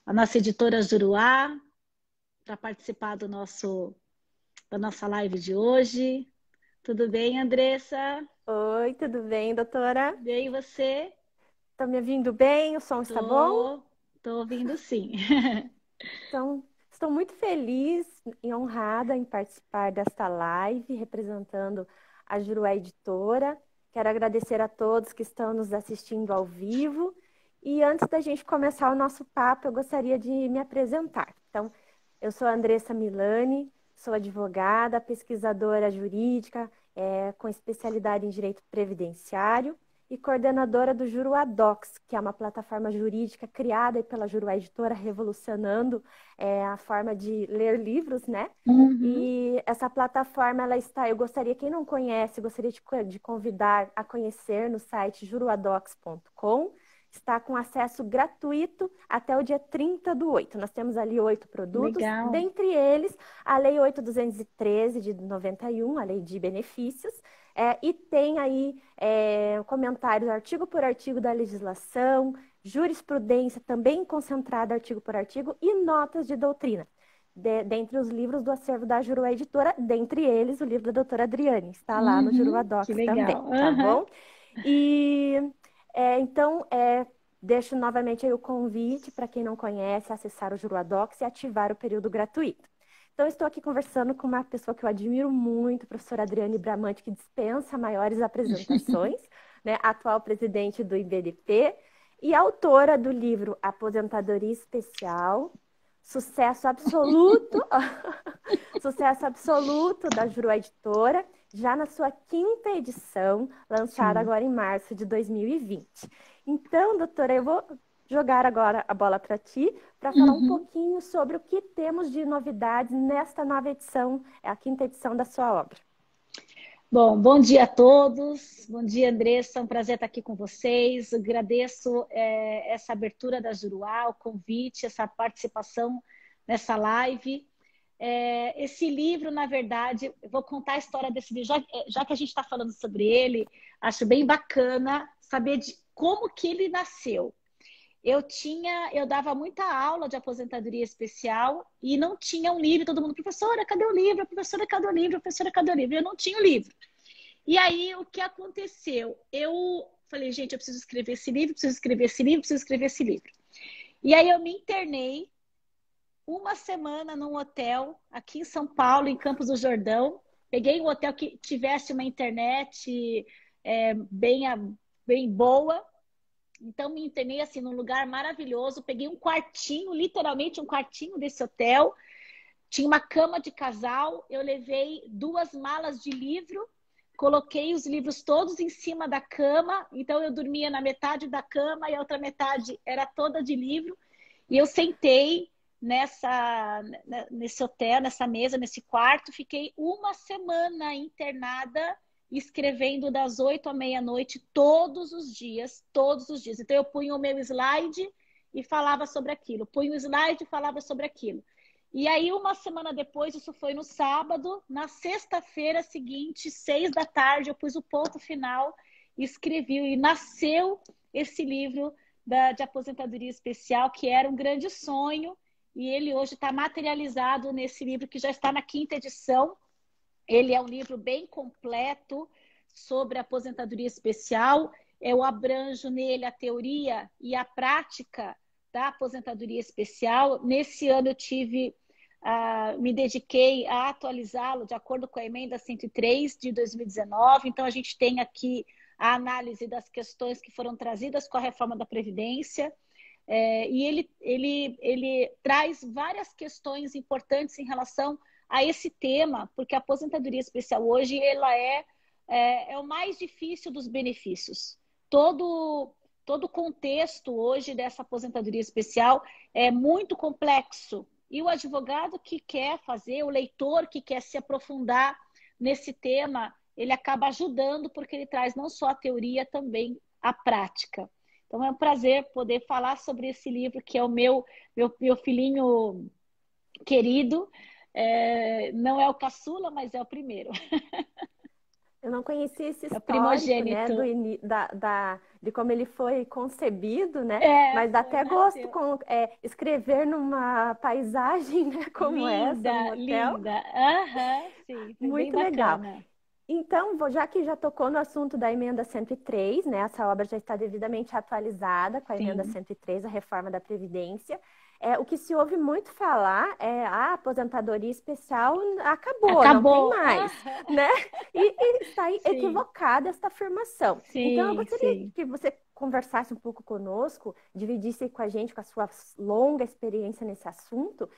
a nossa editora Juruá para participar da nossa live de hoje. Tudo bem, Andressa? Oi, tudo bem, doutora? Bem, e você? Tá me ouvindo bem? O som está bom? Tô ouvindo sim. Então, estou muito feliz e honrada em participar desta live representando a Juruá Editora. Quero agradecer a todos que estão nos assistindo ao vivo. E antes da gente começar o nosso papo, eu gostaria de me apresentar. Então, eu sou a Andressa Milani, sou advogada, pesquisadora jurídica, com especialidade em direito previdenciário e coordenadora do Juruá Docs, que é uma plataforma jurídica criada pela Juruá Editora, revolucionando a forma de ler livros, né? Uhum. E essa plataforma, ela está, eu gostaria, quem não conhece, gostaria de convidar a conhecer no site juruadocs.com. Está com acesso gratuito até o dia 30/8. Nós temos ali 8 produtos, Legal. dentre eles a Lei 8.213 de 91, a Lei de Benefícios, e tem aí comentários artigo por artigo da legislação, jurisprudência também concentrada artigo por artigo e notas de doutrina. Dentre os livros do acervo da Juruá Editora, dentre eles o livro da doutora Adriane, está lá no Juruá Uhum. Que Docs também, legal. tá Uhum. bom? E então, deixo novamente aí o convite para quem não conhece, acessar o Juruá Docs e ativar o período gratuito. Então, estou aqui conversando com uma pessoa que eu admiro muito, a professora Adriane Bramante, que dispensa maiores apresentações, né? Atual presidente do IBDP e autora do livro Aposentadoria Especial, sucesso absoluto, sucesso absoluto da Juruá Editora, já na sua quinta edição, lançada Sim. agora em março de 2020. Então, doutora, eu vou jogar agora a bola para ti, para falar um Uhum. pouquinho sobre o que temos de novidades nesta nova edição, é a quinta edição da sua obra. Bom dia a todos. Bom dia, Andressa. É um prazer estar aqui com vocês. Eu agradeço essa abertura da Juruá, o convite, essa participação nessa live. Esse livro, na verdade, eu vou contar a história desse livro. Já que a gente está falando sobre ele, acho bem bacana saber de como que ele nasceu. Eu dava muita aula de aposentadoria especial e não tinha um livro. Todo mundo, professora, cadê o livro? Professora, cadê o livro? Professora, cadê o livro? Eu não tinha o livro. E aí, o que aconteceu? Eu falei, gente, eu preciso escrever esse livro, preciso escrever esse livro, preciso escrever esse livro. E aí, eu me internei uma semana num hotel aqui em São Paulo, em Campos do Jordão. Peguei um hotel que tivesse uma internet bem, bem boa. Então, me internei assim num lugar maravilhoso. Peguei um quartinho, literalmente um quartinho desse hotel. Tinha uma cama de casal. Eu levei 2 malas de livro. Coloquei os livros todos em cima da cama. Então, eu dormia na metade da cama e a outra metade era toda de livro. E eu sentei nesse hotel, nessa mesa, nesse quarto. Fiquei uma semana internada escrevendo das 8 à meia-noite todos os dias, todos os dias. Então eu punha o meu slide e falava sobre aquilo, punha o slide e falava sobre aquilo. E aí uma semana depois, isso foi no sábado, na sexta-feira seguinte, 6 da tarde, eu pus o ponto final, escrevi e nasceu esse livro de aposentadoria especial, que era um grande sonho, e ele hoje está materializado nesse livro que já está na quinta edição. Ele é um livro bem completo sobre a aposentadoria especial. Eu abranjo nele a teoria e a prática da aposentadoria especial. Nesse ano eu me dediquei a atualizá-lo de acordo com a emenda 103 de 2019. Então a gente tem aqui a análise das questões que foram trazidas com a reforma da Previdência. E ele traz várias questões importantes em relação a esse tema, porque a aposentadoria especial hoje é o mais difícil dos benefícios. Todo o contexto hoje dessa aposentadoria especial é muito complexo. E o advogado que quer fazer, o leitor que quer se aprofundar nesse tema, ele acaba ajudando porque ele traz não só a teoria, também a prática. Então é um prazer poder falar sobre esse livro, que é o meu filhinho querido. Não é o caçula, mas é o primeiro. Eu não conhecia esse É o histórico, né, primogênito. de como ele foi concebido, né? É, Mas dá foi, até gosto nasceu. com escrever numa paisagem, né, como essa, num Linda, hotel. linda. Aham, sim, foi bem Muito legal. bacana. Então, já que já tocou no assunto da emenda 103, né? Essa obra já está devidamente atualizada com a emenda Sim. 103, a reforma da Previdência. O que se ouve muito falar é a aposentadoria especial acabou, não tem Acabou. mais, Aham. né? E está Sim, equivocada esta afirmação. Então, eu sim, gostaria sim. que você conversasse um pouco conosco, dividisse com a gente, com a sua longa experiência nesse assunto,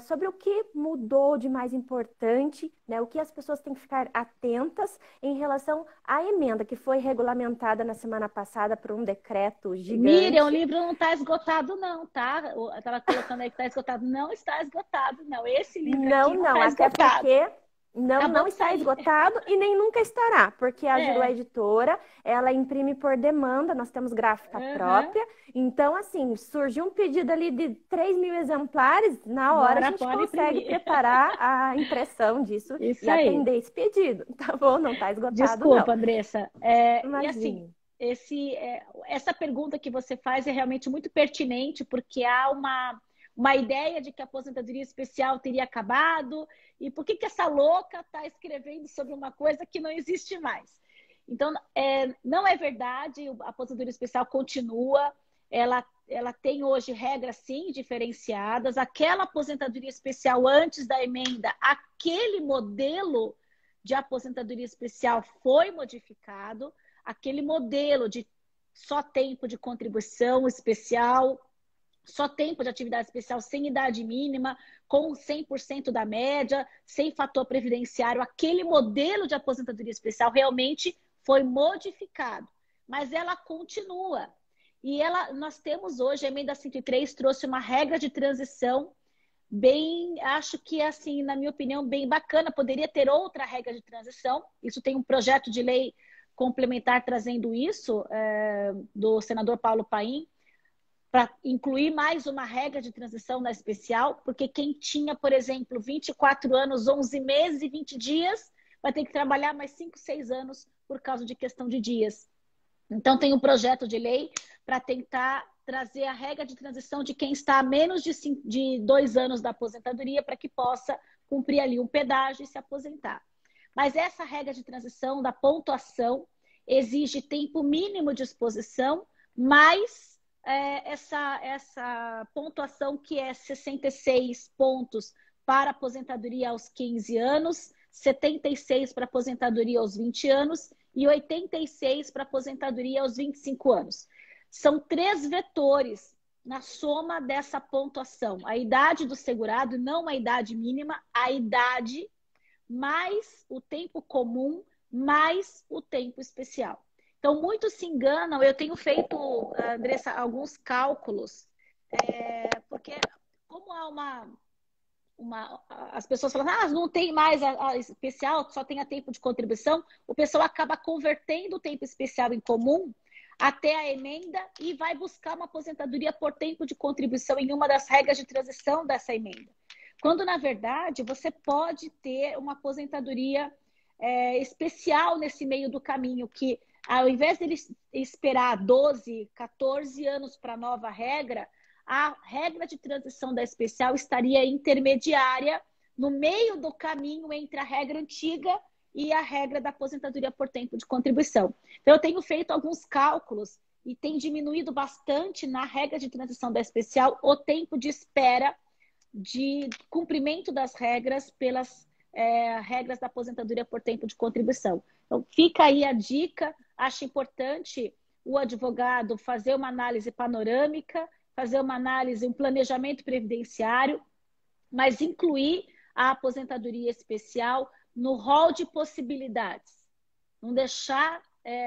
sobre o que mudou de mais importante, né? O que as pessoas têm que ficar atentas em relação à emenda que foi regulamentada na semana passada por um decreto Miriam, o gigante. livro não está esgotado, não, tá? Eu estava colocando aí que está esgotado. Não está esgotado, não. Esse livro Não, aqui não não, está até esgotado. porque Acabou não de está sair. esgotado e nem nunca estará, porque a Juru É. Editora, ela imprime por demanda, nós temos gráfica Aham. própria, então, assim, surgiu um pedido ali de 3.000 exemplares, na hora a Bora, gente pode consegue imprimir. preparar a impressão disso Isso e aí. atender esse pedido, tá bom? Não está esgotado, não. Desculpa, Andressa. E assim, Imagine. essa pergunta que você faz é realmente muito pertinente, porque há uma ideia de que a aposentadoria especial teria acabado, e por que essa louca está escrevendo sobre uma coisa que não existe mais? Então, não é verdade, a aposentadoria especial continua, ela tem hoje regras, sim, diferenciadas. Aquela aposentadoria especial antes da emenda, aquele modelo de aposentadoria especial foi modificado, aquele modelo de só tempo de contribuição especial, só tempo de atividade especial sem idade mínima, com 100% da média, sem fator previdenciário, aquele modelo de aposentadoria especial realmente foi modificado, mas ela continua. E nós temos hoje, a emenda 103 trouxe uma regra de transição bem, acho que assim, na minha opinião, bem bacana. Poderia ter outra regra de transição. Isso tem um projeto de lei complementar trazendo isso, do senador Paulo Paim, para incluir mais uma regra de transição na especial, porque quem tinha, por exemplo, 24 anos, 11 meses e 20 dias, vai ter que trabalhar mais 5, 6 anos por causa de questão de dias. Então, tem um projeto de lei para tentar trazer a regra de transição de quem está a menos de 2 anos da aposentadoria para que possa cumprir ali um pedágio e se aposentar. Mas essa regra de transição da pontuação exige tempo mínimo de exposição, mais essa pontuação que é 66 pontos para aposentadoria aos 15 anos, 76 para aposentadoria aos 20 anos e 86 para aposentadoria aos 25 anos. São 3 vetores na soma dessa pontuação. A idade do segurado, não a idade mínima, a idade mais o tempo comum, mais o tempo especial. Então, muitos se enganam. Eu tenho feito, Andressa, alguns cálculos, porque como há as pessoas falam, não tem mais a especial, só tem a tempo de contribuição, o pessoal acaba convertendo o tempo especial em comum até a emenda e vai buscar uma aposentadoria por tempo de contribuição em uma das regras de transição dessa emenda. Quando, na verdade, você pode ter uma aposentadoria especial nesse meio do caminho, que ao invés de ele esperar 12, 14 anos para a nova regra, a regra de transição da especial estaria intermediária no meio do caminho entre a regra antiga e a regra da aposentadoria por tempo de contribuição. Então, eu tenho feito alguns cálculos e tem diminuído bastante na regra de transição da especial o tempo de espera de cumprimento das regras pelas regras da aposentadoria por tempo de contribuição. Então, fica aí a dica. Acho importante o advogado fazer uma análise panorâmica, fazer uma análise, um planejamento previdenciário, mas incluir a aposentadoria especial no rol de possibilidades. Não deixar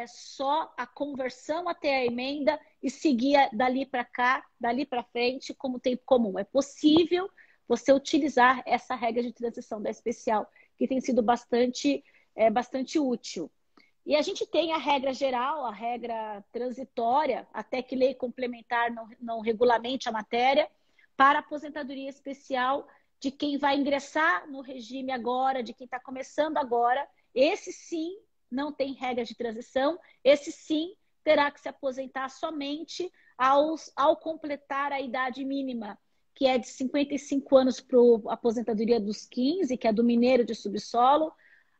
só a conversão até a emenda e seguir dali para cá, dali para frente, como tempo comum. É possível você utilizar essa regra de transição da especial, que tem sido bastante útil. E a gente tem a regra geral, a regra transitória, até que lei complementar não regulamente a matéria, para a aposentadoria especial de quem vai ingressar no regime agora, de quem está começando agora. Esse sim não tem regra de transição, esse sim terá que se aposentar somente ao completar a idade mínima, que é de 55 anos para a aposentadoria dos 15, que é do mineiro de subsolo,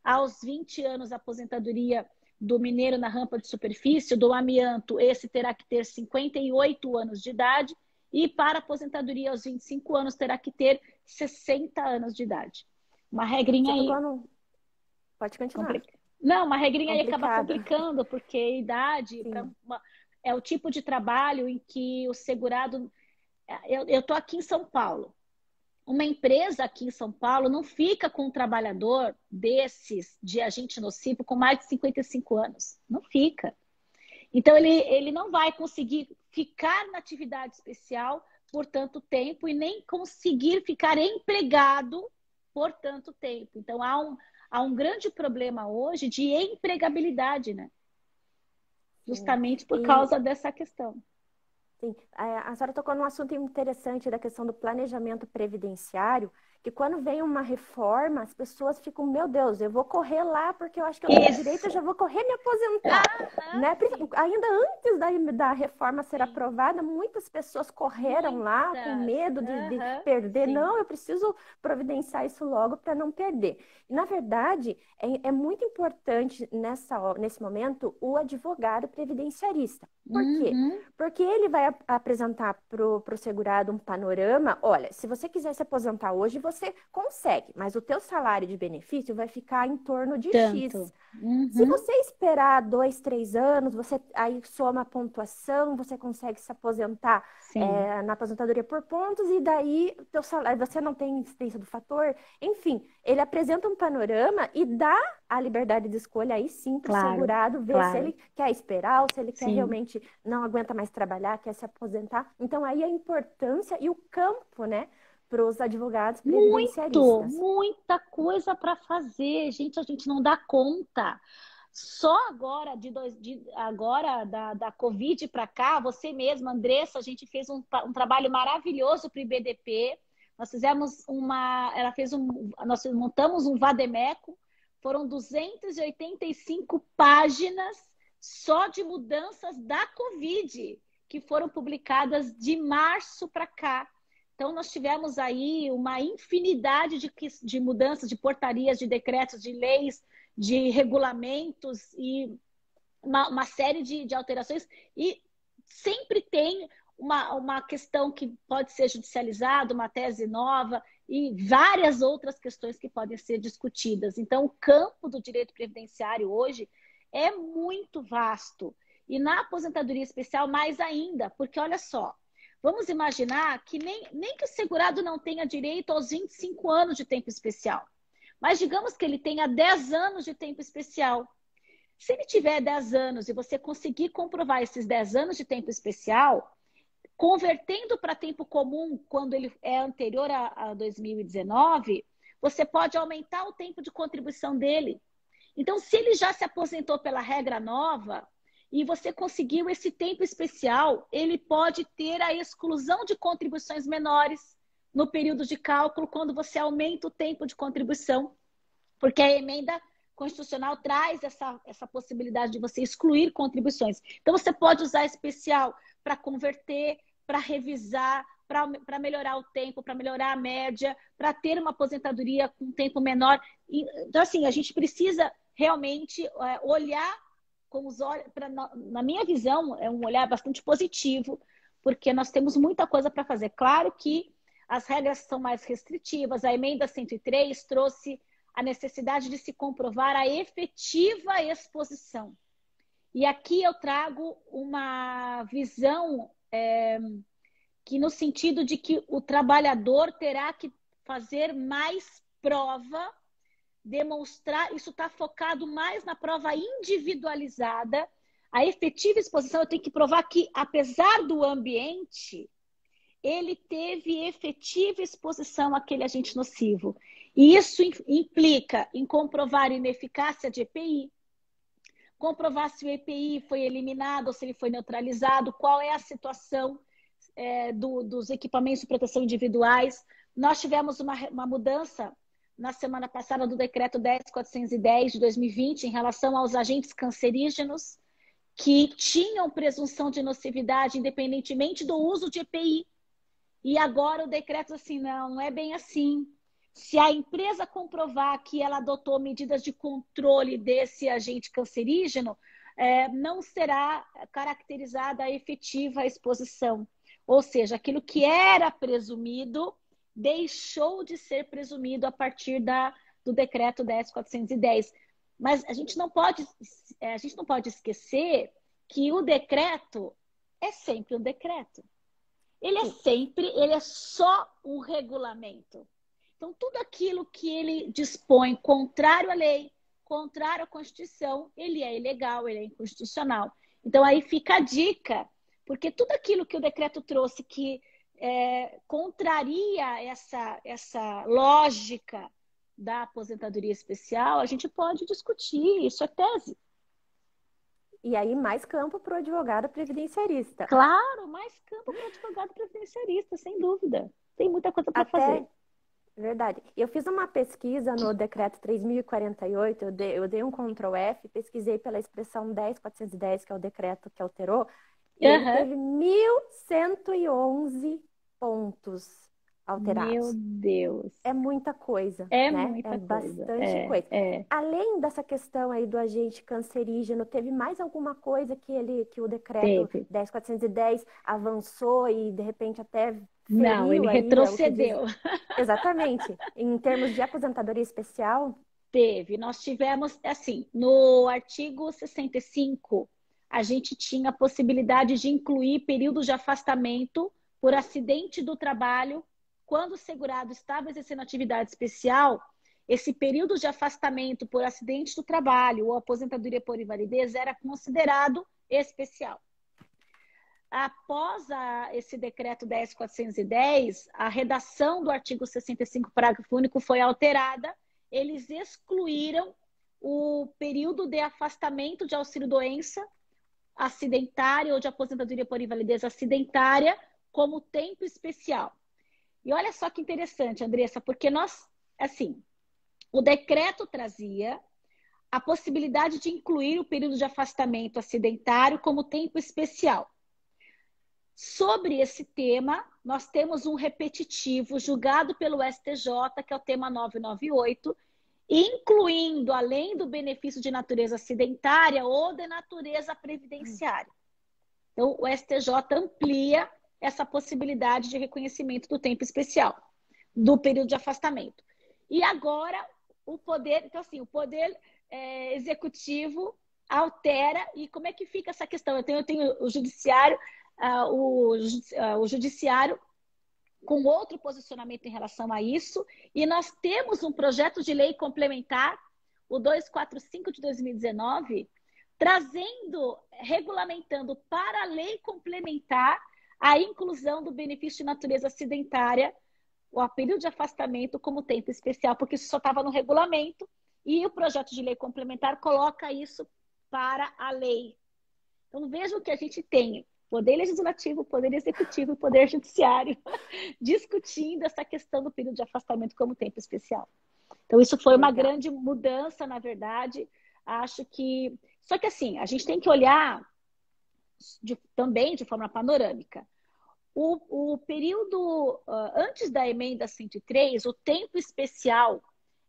aos 20 anos a aposentadoria do mineiro na rampa de superfície, do amianto, esse terá que ter 58 anos de idade, e para a aposentadoria aos 25 anos terá que ter 60 anos de idade. Uma regrinha Você aí. tocou no... Pode continuar. Não, uma regrinha aí acaba Complicado. complicando, porque a idade é o tipo de trabalho em que o segurado. Eu estou aqui em São Paulo. Uma empresa aqui em São Paulo não fica com um trabalhador desses de agente nocivo com mais de 55 anos. Não fica. Então, ele não vai conseguir ficar na atividade especial por tanto tempo e nem conseguir ficar empregado por tanto tempo. Então, há um grande problema hoje de empregabilidade, né? Justamente por causa dessa questão. Sim, a senhora tocou num assunto interessante da questão do planejamento previdenciário, que quando vem uma reforma, as pessoas ficam, meu Deus, eu vou correr lá porque eu acho que eu tenho direito, eu já vou correr me aposentar. Né? Ainda antes da reforma ser aprovada, muitas pessoas correram lá com medo de perder. Sim. Não, eu preciso providenciar isso logo para não perder. E, na verdade, é muito importante nesse momento o advogado previdenciarista. Por quê? Porque ele vai apresentar para o segurado um panorama. Olha, se você quiser se aposentar hoje, você consegue, mas o teu salário de benefício vai ficar em torno de X. Se você esperar 2, 3 anos, você aí soma a pontuação, você consegue se aposentar na aposentadoria por pontos, e daí teu salário, você não tem incidência do fator. Enfim, ele apresenta um panorama e dá a liberdade de escolha aí sim para o segurado ver se ele quer esperar ou se ele quer realmente não aguenta mais trabalhar, quer se aposentar. Então aí a importância e o campo, né, para os advogados previdenciaristas. Muita coisa para fazer, gente, a gente não dá conta. Só agora, agora da Covid para cá, você mesma, Andressa, a gente fez um trabalho maravilhoso para o IBDP. Nós fizemos nós montamos um vademécum, foram 285 páginas só de mudanças da Covid, que foram publicadas de março para cá. Então, nós tivemos aí uma infinidade de mudanças, de portarias, de decretos, de leis, de regulamentos e uma série de alterações. E sempre tem uma questão que pode ser judicializada, uma tese nova e várias outras questões que podem ser discutidas. Então, o campo do direito previdenciário hoje é muito vasto. E na aposentadoria especial, mais ainda, porque olha só, vamos imaginar que nem que o segurado não tenha direito aos 25 anos de tempo especial. Mas digamos que ele tenha 10 anos de tempo especial. Se ele tiver 10 anos e você conseguir comprovar esses 10 anos de tempo especial, convertendo para tempo comum, quando ele é anterior a 2019, você pode aumentar o tempo de contribuição dele. Então, se ele já se aposentou pela regra nova e você conseguiu esse tempo especial, ele pode ter a exclusão de contribuições menores no período de cálculo, quando você aumenta o tempo de contribuição, porque a emenda constitucional traz essa possibilidade de você excluir contribuições. Então, você pode usar especial para converter, para revisar, para melhorar o tempo, para melhorar a média, para ter uma aposentadoria com tempo menor. Então, assim, a gente precisa realmente olhar com os olhos, na minha visão, é um olhar bastante positivo, porque nós temos muita coisa para fazer. Claro que as regras são mais restritivas. A emenda 103 trouxe a necessidade de se comprovar a efetiva exposição. E aqui eu trago uma visão que no sentido de que o trabalhador terá que fazer mais prova, demonstrar, isso está focado mais na prova individualizada. A efetiva exposição, eu tenho que provar que, apesar do ambiente, ele teve efetiva exposição àquele agente nocivo. E isso implica em comprovar a ineficácia de EPI, comprovar se o EPI foi eliminado ou se ele foi neutralizado, qual é a situação dos equipamentos de proteção individuais. Nós tivemos uma mudança na semana passada do decreto 10.410 de 2020 em relação aos agentes cancerígenos, que tinham presunção de nocividade independentemente do uso de EPI. E agora o decreto assim, não é bem assim. Se a empresa comprovar que ela adotou medidas de controle desse agente cancerígeno, não será caracterizada a efetiva exposição. Ou seja, aquilo que era presumido deixou de ser presumido a partir do decreto 10.410. Mas a gente não pode esquecer que o decreto é sempre um decreto. Ele é só um regulamento. Então, tudo aquilo que ele dispõe contrário à lei, contrário à Constituição, ele é ilegal, ele é inconstitucional. Então, aí fica a dica, porque tudo aquilo que o decreto trouxe que contraria essa lógica da aposentadoria especial, a gente pode discutir, isso é tese. E aí, mais campo para o advogado previdenciarista. Claro, mais campo para o advogado previdenciarista, sem dúvida. Tem muita coisa para fazer. Verdade. Eu fiz uma pesquisa no decreto 3.048, eu dei um Ctrl F, pesquisei pela expressão 10.410, que é o decreto que alterou, e ele teve 1.111 pontos alterados. Meu Deus. É muita coisa, né? Muita coisa. Bastante coisa. Além dessa questão aí do agente cancerígeno, teve mais alguma coisa que o decreto 10.410 avançou e de repente até não, ele retrocedeu. Exatamente. Em termos de aposentadoria especial? Teve. Nós tivemos, assim, no artigo 65, a gente tinha a possibilidade de incluir períodos de afastamento por acidente do trabalho. Quando o segurado estava exercendo atividade especial, esse período de afastamento por acidente do trabalho ou aposentadoria por invalidez era considerado especial. Após esse decreto 10.410, a redação do artigo 65, parágrafo único, foi alterada. Eles excluíram o período de afastamento de auxílio-doença acidentária ou de aposentadoria por invalidez acidentária como tempo especial. E olha só que interessante, Andressa, porque o decreto trazia a possibilidade de incluir o período de afastamento acidentário como tempo especial. Sobre esse tema, nós temos um repetitivo julgado pelo STJ, que é o tema 998, incluindo, além do benefício de natureza acidentária ou de natureza previdenciária. Então, o STJ amplia essa possibilidade de reconhecimento do tempo especial, do período de afastamento. E agora, o poder executivo altera. E como é que fica essa questão? Eu tenho o judiciário, o judiciário com outro posicionamento em relação a isso, e nós temos um projeto de lei complementar, o 245 de 2019, regulamentando para a lei complementar a inclusão do benefício de natureza acidentária, o período de afastamento como tempo especial, porque isso só estava no regulamento, e o projeto de lei complementar coloca isso para a lei. Então, vejam que a gente tem Poder Legislativo, Poder Executivo e Poder Judiciário discutindo essa questão do período de afastamento como tempo especial. Então, isso foi uma grande mudança, na verdade. Acho que... Só que, assim, a gente tem que olhar também de forma panorâmica. O período, antes da emenda 103, o tempo especial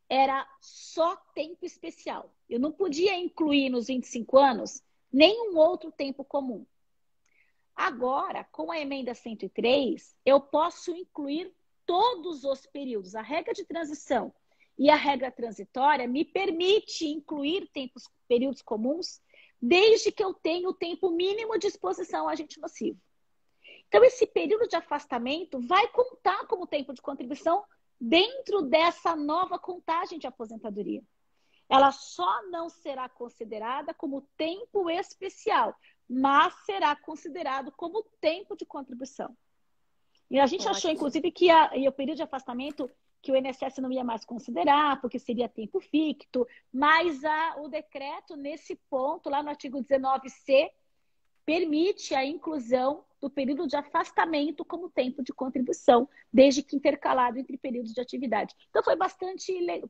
era só tempo especial. Eu não podia incluir nos 25 anos nenhum outro tempo comum. Agora, com a emenda 103, eu posso incluir todos os períodos. A regra de transição e a regra transitória me permite incluir períodos comuns, desde que eu tenha o tempo mínimo de exposição ao agente nocivo. Então, esse período de afastamento vai contar como tempo de contribuição dentro dessa nova contagem de aposentadoria. Ela só não será considerada como tempo especial, mas será considerado como tempo de contribuição. E a gente achou, inclusive, que o período de afastamento que o INSS não ia mais considerar, porque seria tempo ficto, mas o decreto, nesse ponto, lá no artigo 19c, permite a inclusão do período de afastamento como tempo de contribuição, desde que intercalado entre períodos de atividade. Então,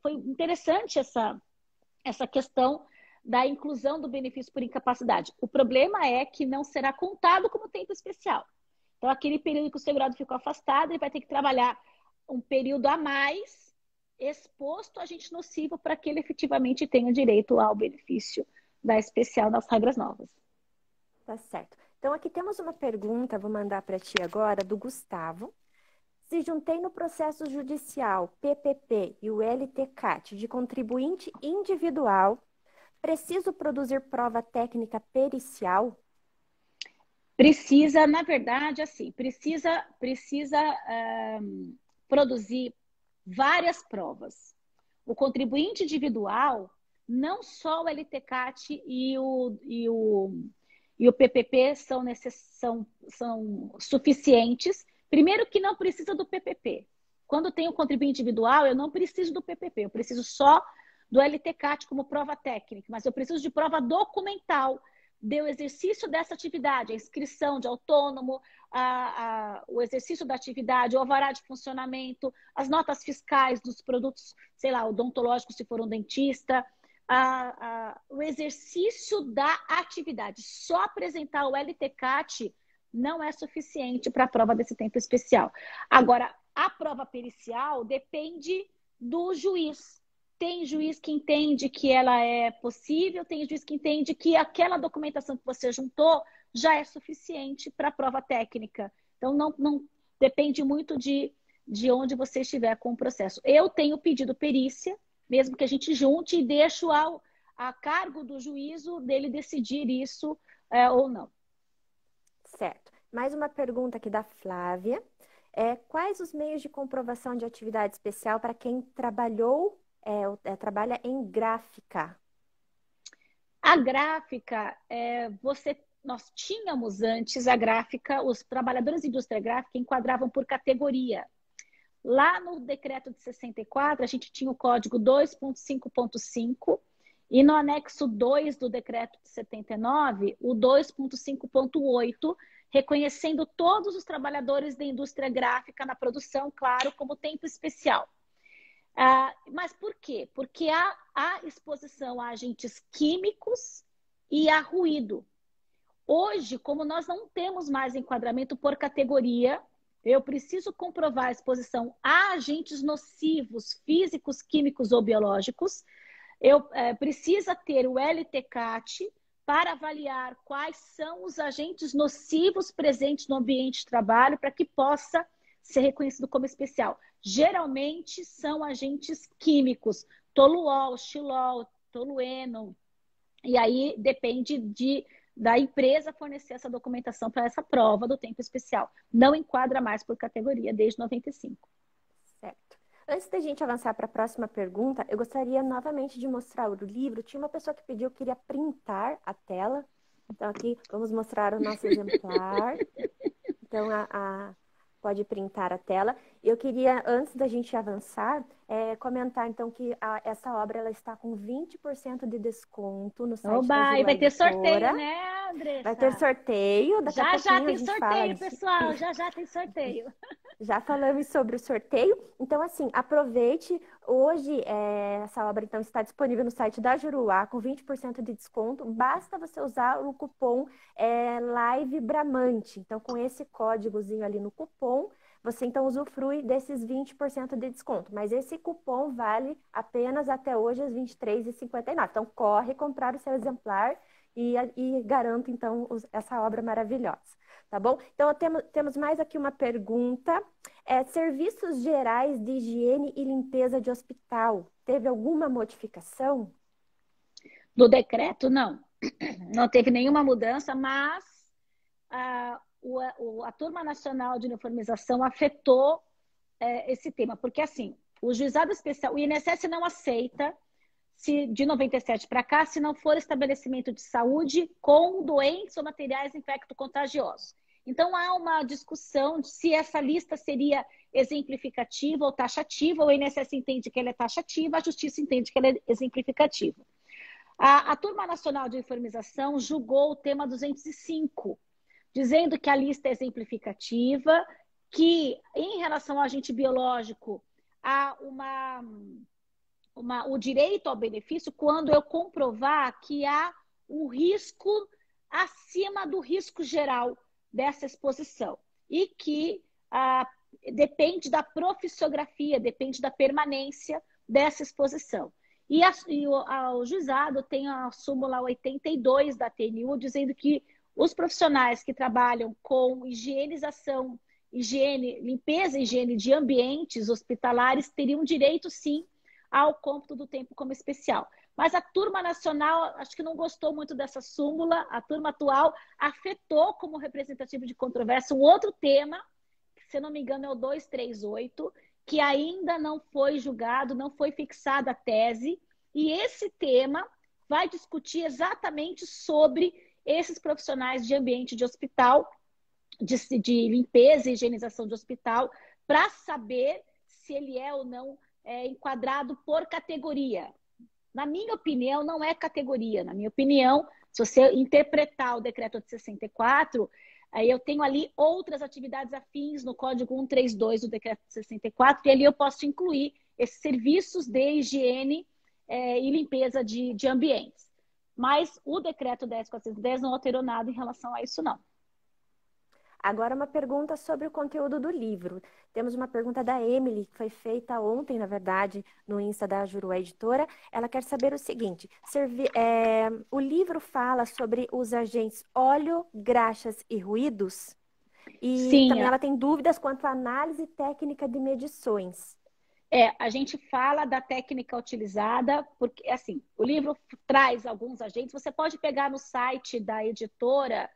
foi interessante essa questão da inclusão do benefício por incapacidade. O problema é que não será contado como tempo especial. Então, aquele período que o segurado ficou afastado, ele vai ter que trabalhar um período a mais exposto a agente nocivo para que ele efetivamente tenha direito ao benefício da especial nas regras novas. Tá certo. Então, aqui temos uma pergunta, vou mandar para ti agora, do Gustavo. Se juntei no processo judicial PPP e o LTCAT de contribuinte individual, preciso produzir prova técnica pericial? Precisa, na verdade, assim, precisa produzir várias provas. O contribuinte individual, não só o LTCAT e o PPP são suficientes. Primeiro que não precisa do PPP. Quando tem o contribuinte individual, eu não preciso do PPP, eu preciso só do LTCAT como prova técnica, mas eu preciso de prova documental do exercício dessa atividade, a inscrição de autônomo, o exercício da atividade, o alvará de funcionamento, as notas fiscais dos produtos, sei lá, odontológicos, se for um dentista, o exercício da atividade. Só apresentar o LTCAT não é suficiente para a prova desse tempo especial. Agora, a prova pericial depende do juiz. Tem juiz que entende que ela é possível, tem juiz que entende que aquela documentação que você juntou já é suficiente para a prova técnica. Então, não depende muito de onde você estiver com o processo. Eu tenho pedido perícia, mesmo que a gente junte, e deixo a cargo do juízo dele decidir isso ou não. Certo. Mais uma pergunta aqui da Flávia. Quais os meios de comprovação de atividade especial para quem trabalha em gráfica? A gráfica, nós tínhamos antes a gráfica, os trabalhadores da indústria gráfica enquadravam por categoria. Lá no decreto de 64, a gente tinha o código 2.5.5 e no anexo 2 do decreto de 79, o 2.5.8, reconhecendo todos os trabalhadores da indústria gráfica na produção, claro, como tempo especial. Mas por quê? Porque há exposição a agentes químicos e a ruído. Hoje, como nós não temos mais enquadramento por categoria, eu preciso comprovar a exposição a agentes nocivos, físicos, químicos ou biológicos. Precisa ter o LTCAT para avaliar quais são os agentes nocivos presentes no ambiente de trabalho para que possa ser reconhecido como especial. Geralmente são agentes químicos, toluol, xilol, tolueno, e aí depende da empresa fornecer essa documentação para essa prova do tempo especial. Não enquadra mais por categoria desde 95. Certo. Antes da gente avançar para a próxima pergunta, eu gostaria novamente de mostrar o livro. Tinha uma pessoa que pediu que queria printar a tela. Então, aqui vamos mostrar o nosso exemplar. Então, pode printar a tela. Eu queria, antes da gente avançar, comentar, então, que essa obra ela está com 20% de desconto no site da Juruá E vai ter Editora. sorteio, né, Andressa? Vai ter sorteio. Daqui a pouquinho tem a gente sorteio, pessoal. Já tem sorteio. Já falamos sobre o sorteio. Então, assim, aproveite. Hoje, essa obra, então, está disponível no site da Juruá com 20% de desconto. Basta você usar o cupom Live Bramante. Então, com esse códigozinho ali no cupom, você, então, usufrui desses 20% de desconto. Mas esse cupom vale apenas até hoje, às 23h59. Então, corre comprar o seu exemplar e garanto, então, essa obra maravilhosa. Tá bom? Então, temos mais aqui uma pergunta. Serviços gerais de higiene e limpeza de hospital, teve alguma modificação? Do decreto, não. Não teve nenhuma mudança, mas a Turma Nacional de Uniformização afetou esse tema. Porque, assim, o juizado especial, o INSS não aceita, de 97 para cá, se não for estabelecimento de saúde com doentes ou materiais infecto-contagiosos. Então, há uma discussão de se essa lista seria exemplificativa ou taxativa. O INSS entende que ela é taxativa, a Justiça entende que ela é exemplificativa. A Turma Nacional de Uniformização julgou o tema 205, dizendo que a lista é exemplificativa, que, em relação ao agente biológico, há o direito ao benefício quando eu comprovar que há um risco acima do risco geral dessa exposição e que depende da profissiografia, depende da permanência dessa exposição. O juizado tem a súmula 82 da TNU dizendo que os profissionais que trabalham com limpeza e higiene de ambientes hospitalares teriam direito, sim, ao cômputo do tempo como especial. Mas a turma nacional, acho que não gostou muito dessa súmula. A turma atual afetou como representativo de controvérsia um outro tema, que, se não me engano, é o 238, que ainda não foi julgado, não foi fixada a tese. E esse tema vai discutir exatamente sobre esses profissionais de ambiente de hospital, de limpeza e higienização de hospital, para saber se ele é ou não enquadrado por categoria. Na minha opinião, não é categoria. Na minha opinião, se você interpretar o decreto de 64, eu tenho ali outras atividades afins no Código 132 do decreto de 64, e ali eu posso incluir esses serviços de higiene e limpeza de ambientes. Mas o decreto 10.410 não alterou nada em relação a isso, não. Agora uma pergunta sobre o conteúdo do livro. Temos uma pergunta da Emily, que foi feita ontem, na verdade, no Insta da Juruá Editora. Ela quer saber o seguinte: o livro fala sobre os agentes óleo, graxas e ruídos? E Sim, também ela tem dúvidas quanto à análise técnica de medições. A gente fala da técnica utilizada, porque, assim, o livro traz alguns agentes. Você pode pegar no site da editora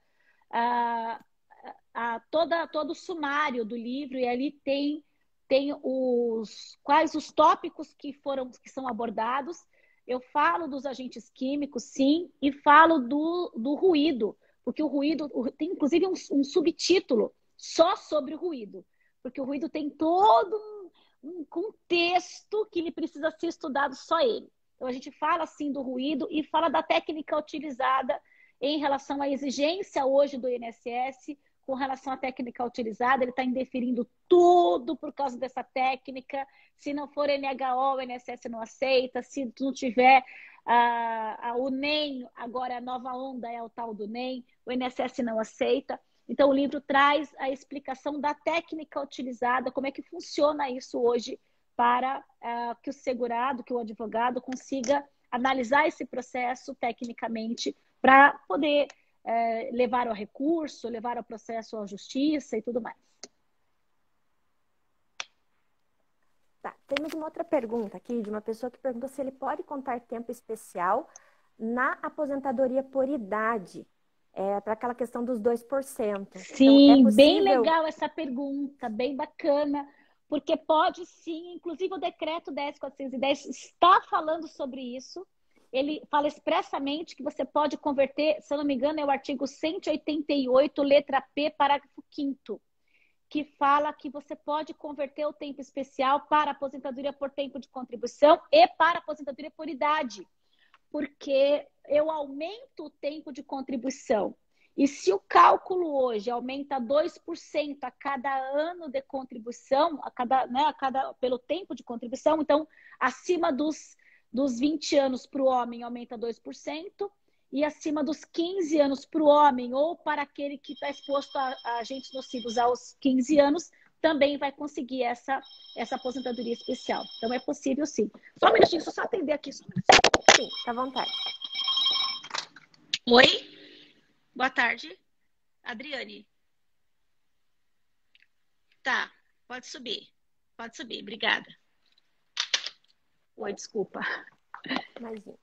todo o sumário do livro, e ali tem quais os tópicos que são abordados. Eu falo dos agentes químicos, sim, e falo do ruído, porque o ruído tem inclusive um subtítulo só sobre o ruído, porque o ruído tem todo um contexto que ele precisa ser estudado, só ele. Então a gente fala assim do ruído e fala da técnica utilizada em relação à exigência hoje do INSS. Com relação à técnica utilizada, ele está indeferindo tudo por causa dessa técnica. Se não for NHO, o INSS não aceita. Se não tiver o NEM, agora a nova onda é o tal do NEM, o INSS não aceita. Então, o livro traz a explicação da técnica utilizada, como é que funciona isso hoje, para que o segurado, que o advogado consiga analisar esse processo tecnicamente para poder levar ao recurso, levar ao processo à justiça e tudo mais. Tá, temos uma outra pergunta aqui de uma pessoa que perguntou se ele pode contar tempo especial na aposentadoria por idade, para aquela questão dos 2%. Sim, então, é possível... bem legal essa pergunta, bem bacana, porque pode sim, inclusive o decreto 10.410 está falando sobre isso. Ele fala expressamente que você pode converter, se eu não me engano, é o artigo 188, letra P, parágrafo 5º, que fala que você pode converter o tempo especial para aposentadoria por tempo de contribuição e para aposentadoria por idade, porque eu aumento o tempo de contribuição. E se o cálculo hoje aumenta 2% a cada ano de contribuição, pelo tempo de contribuição, então, acima dos 20 anos para o homem aumenta 2%, e acima dos 15 anos para o homem, ou para aquele que está exposto a agentes nocivos aos 15 anos, também vai conseguir essa aposentadoria especial. Então, é possível sim. Só um minutinho, só atender aqui. Só um minutinho. Sim, tá à vontade. Oi? Boa tarde. Adriane. Tá, pode subir. Pode subir, obrigada. Oi, desculpa. Imagina.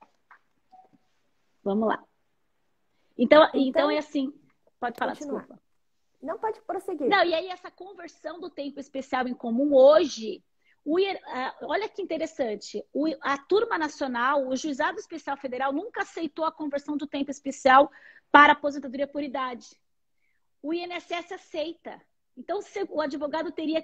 Vamos lá. Então é assim. Pode falar, continuar. Desculpa. Não, pode prosseguir. Não, e aí essa conversão do tempo especial em comum hoje, olha que interessante, a turma nacional, o Juizado Especial Federal nunca aceitou a conversão do tempo especial para aposentadoria por idade. O INSS aceita. Então, o advogado tem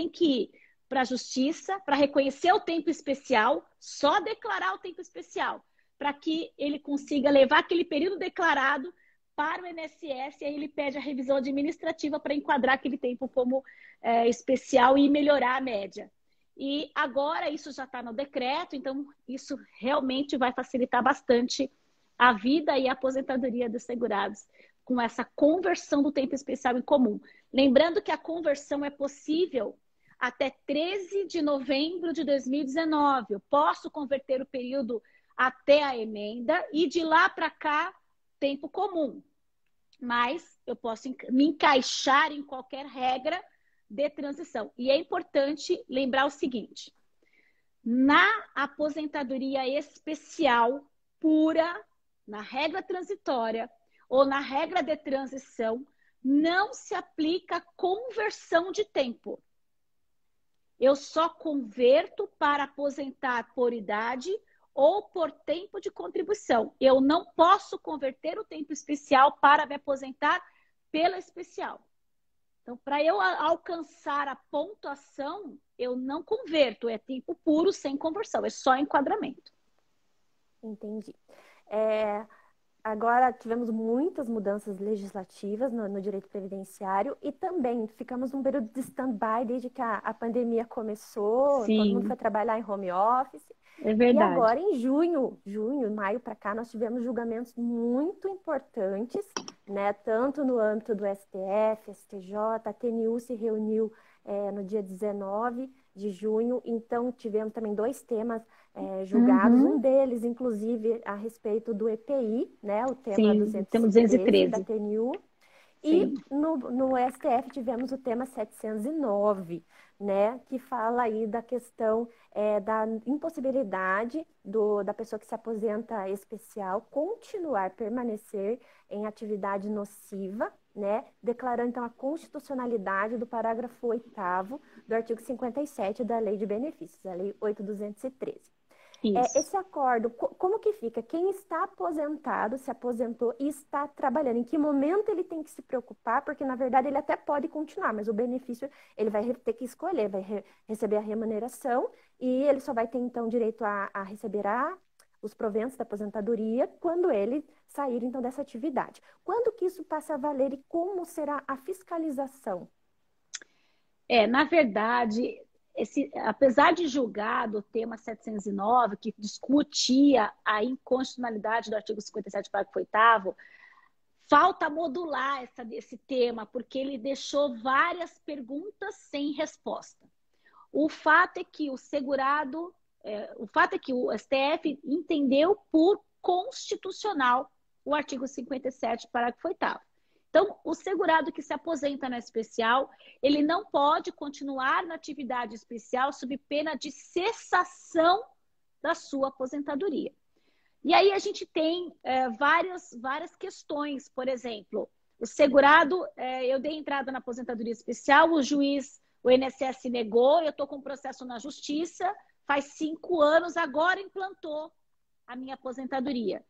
que ir para a justiça para reconhecer o tempo especial, só declarar o tempo especial, para que ele consiga levar aquele período declarado para o INSS, e aí ele pede a revisão administrativa para enquadrar aquele tempo como especial e melhorar a média. E agora isso já está no decreto, então isso realmente vai facilitar bastante a vida e a aposentadoria dos segurados com essa conversão do tempo especial em comum. Lembrando que a conversão é possível até 13 de novembro de 2019. Eu posso converter o período até a emenda e de lá para cá, tempo comum. Mas eu posso me encaixar em qualquer regra de transição. E é importante lembrar o seguinte: na aposentadoria especial pura, na regra transitória ou na regra de transição, não se aplica conversão de tempo. Eu só converto para aposentar por idade ou por tempo de contribuição. Eu não posso converter o tempo especial para me aposentar pela especial. Então, para eu alcançar a pontuação, eu não converto, é tempo puro, sem conversão, é só enquadramento. Entendi. Agora tivemos muitas mudanças legislativas no direito previdenciário e também ficamos num período de stand-by desde que a pandemia começou, Sim. Todo mundo foi trabalhar em home office. É verdade. E agora em junho, maio para cá, nós tivemos julgamentos muito importantes, né? Tanto no âmbito do STF, STJ, a TNU se reuniu no dia 19 de junho, então tivemos também 2 temas julgados, um deles, inclusive, a respeito do EPI, né? O tema 213 da TNU. E no STF tivemos o tema 709, né? Que fala aí da questão da impossibilidade da pessoa que se aposenta especial continuar, permanecer em atividade nociva, né? Declarando, então, a constitucionalidade do parágrafo 8º do artigo 57 da Lei de Benefícios, a Lei 8.213. Esse acordo, como que fica? Quem está aposentado, se aposentou e está trabalhando, em que momento ele tem que se preocupar? Porque, na verdade, ele até pode continuar, mas o benefício ele vai ter que escolher, vai receber a remuneração e ele só vai ter, então, direito a receber os proventos da aposentadoria quando ele sair, então, dessa atividade. Quando que isso passa a valer e como será a fiscalização? Na verdade, apesar de julgado o tema 709, que discutia a inconstitucionalidade do artigo 57, parágrafo 8º, falta modular esse tema, porque ele deixou várias perguntas sem resposta. O fato é que o STF entendeu por constitucional o artigo 57, parágrafo 8º. Então, o segurado que se aposenta na especial, ele não pode continuar na atividade especial sob pena de cessação da sua aposentadoria. E aí a gente tem várias questões. Por exemplo, o segurado, eu dei entrada na aposentadoria especial, o INSS negou, eu estou com um processo na justiça, faz 5 anos, agora implantou a minha aposentadoria.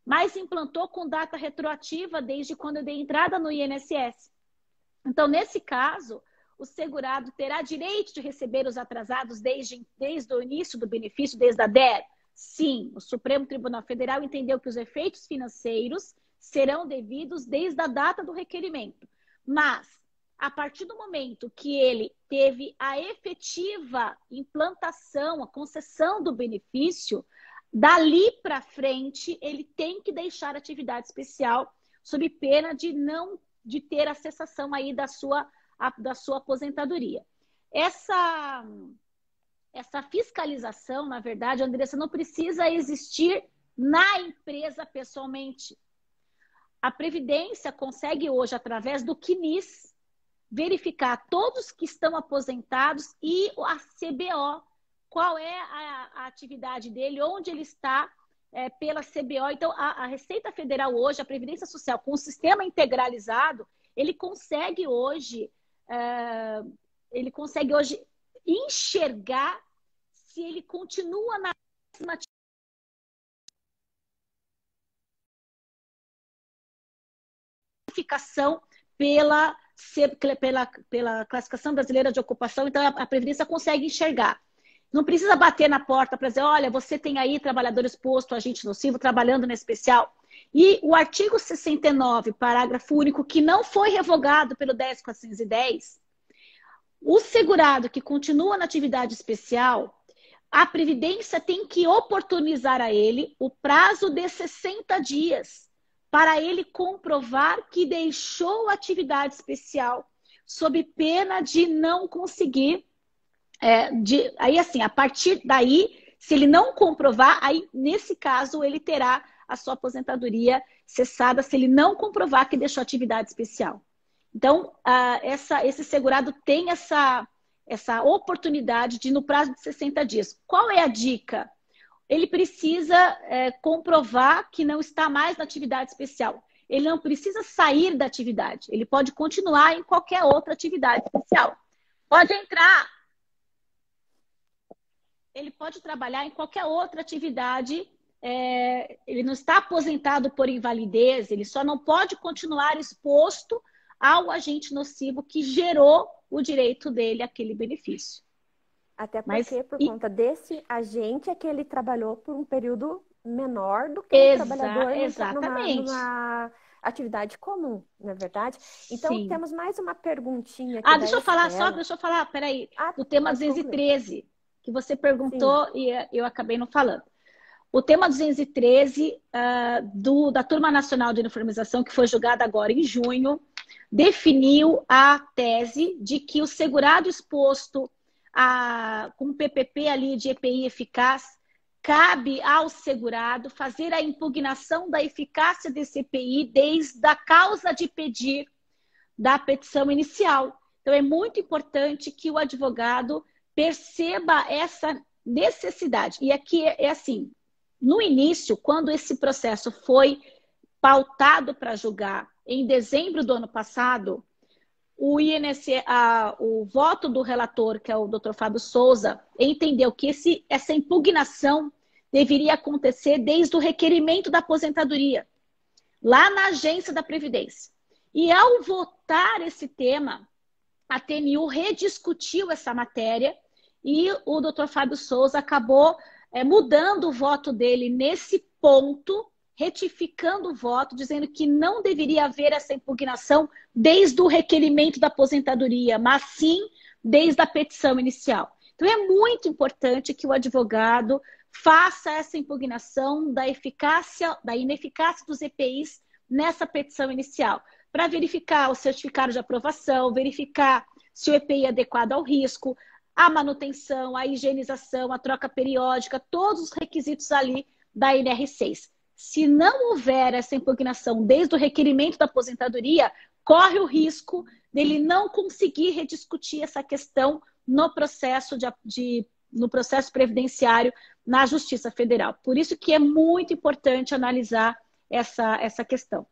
Mas implantou com data retroativa desde quando eu dei entrada no INSS. Então, nesse caso, o segurado terá direito de receber os atrasados desde o início do benefício, desde a DER? Sim, o Supremo Tribunal Federal entendeu que os efeitos financeiros serão devidos desde a data do requerimento. Mas, a partir do momento que ele teve a efetiva implantação, a concessão do benefício, dali para frente, ele tem que deixar a atividade especial sob pena de ter a cessação aí da sua aposentadoria. Essa fiscalização, na verdade, Andressa, não precisa existir na empresa pessoalmente. A Previdência consegue hoje, através do CNIS, verificar todos que estão aposentados e a CBO, qual é a atividade dele, onde ele está pela CBO. Então, a Receita Federal hoje, a Previdência Social, com o sistema integralizado, ele consegue hoje enxergar se ele continua na mesma classificação pela classificação brasileira de ocupação. Então, a Previdência consegue enxergar. Não precisa bater na porta para dizer, olha, você tem aí trabalhador exposto, agente nocivo, trabalhando na especial. E o artigo 69, parágrafo único, que não foi revogado pelo 10.410, O segurado que continua na atividade especial, a Previdência tem que oportunizar a ele o prazo de 60 dias para ele comprovar que deixou a atividade especial sob pena de não conseguir. Aí, assim, a partir daí, se ele não comprovar, aí, nesse caso, ele terá a sua aposentadoria cessada se ele não comprovar que deixou atividade especial. Então, esse segurado tem essa oportunidade de, no prazo de 60 dias. Qual é a dica? Ele precisa comprovar que não está mais na atividade especial. Ele não precisa sair da atividade. Ele pode continuar em qualquer outra atividade especial. Pode entrar. Ele pode trabalhar em qualquer outra atividade. Ele não está aposentado por invalidez. Ele só não pode continuar exposto ao agente nocivo que gerou o direito dele àquele benefício. Até porque, por conta desse agente, é que ele trabalhou por um período menor do que o trabalhador numa atividade comum, não é verdade? Então, Sim. Temos mais uma perguntinha aqui deixa eu falar, peraí, do tema 213, que você perguntou. Sim. E eu acabei não falando. O tema 213 da Turma Nacional de Uniformização, que foi julgada agora em junho, definiu a tese de que o segurado exposto com PPP ali de EPI eficaz, cabe ao segurado fazer a impugnação da eficácia desse EPI desde a causa de pedir da petição inicial. Então, é muito importante que o advogado perceba essa necessidade. E aqui é assim, no início, quando esse processo foi pautado para julgar em dezembro do ano passado, o voto do relator, que é o Dr. Fábio Souza, entendeu que essa impugnação deveria acontecer desde o requerimento da aposentadoria, lá na agência da Previdência. E ao votar esse tema, a TNU rediscutiu essa matéria e o Dr. Fábio Souza acabou mudando o voto dele nesse ponto, retificando o voto, dizendo que não deveria haver essa impugnação desde o requerimento da aposentadoria, mas sim desde a petição inicial. Então, é muito importante que o advogado faça essa impugnação da ineficácia dos EPIs nessa petição inicial, para verificar o certificado de aprovação, verificar se o EPI é adequado ao risco, a manutenção, a higienização, a troca periódica, todos os requisitos ali da NR6. Se não houver essa impugnação desde o requerimento da aposentadoria, corre o risco dele não conseguir rediscutir essa questão no processo no processo previdenciário na Justiça Federal. Por isso que é muito importante analisar essa questão.